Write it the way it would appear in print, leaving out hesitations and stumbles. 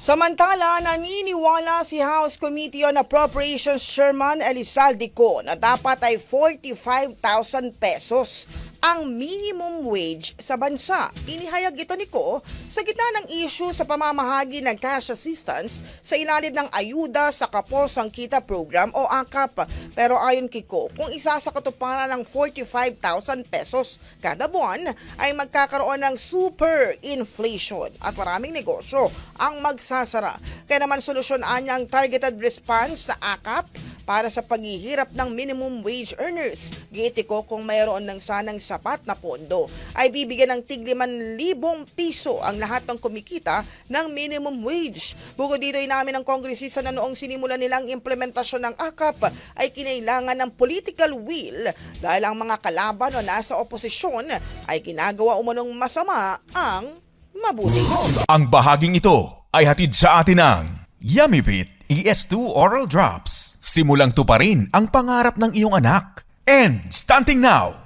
Samantala, naniniwala si House Committee on Appropriations Chairman Elizalde Co na dapat ay 45,000 pesos ang minimum wage sa bansa. Inihayag ito ni Co sa gitna ng issue sa pamamahagi ng cash assistance sa ilalim ng Ayuda sa Kapo-Sangkita Program o AKAP. Pero ayon kay Co, kung isa sa katuparan ng 45,000 pesos kada buwan ay magkakaroon ng super inflation at maraming negosyo ang magsasara. Kaya naman solusyonan niya ang targeted response sa AKAP para sa paghihirap ng minimum wage earners. Giiti ko kung mayroon ng sanang sapat na pondo, ay bibigyan ng tig 5,000 piso ang lahat ng kumikita ng minimum wage. Bukod dito, inamin ng kongresista na noong sinimulan nilang implementasyon ng AKAP ay kinailangan ng political will dahil ang mga kalaban o nasa oposisyon ay ginagawa umunong masama ang mabuti. Ang bahaging ito ay hatid sa atin ng Yummyvit ES2 Oral Drops. Simulang tuparin ang pangarap ng iyong anak. And stunting now,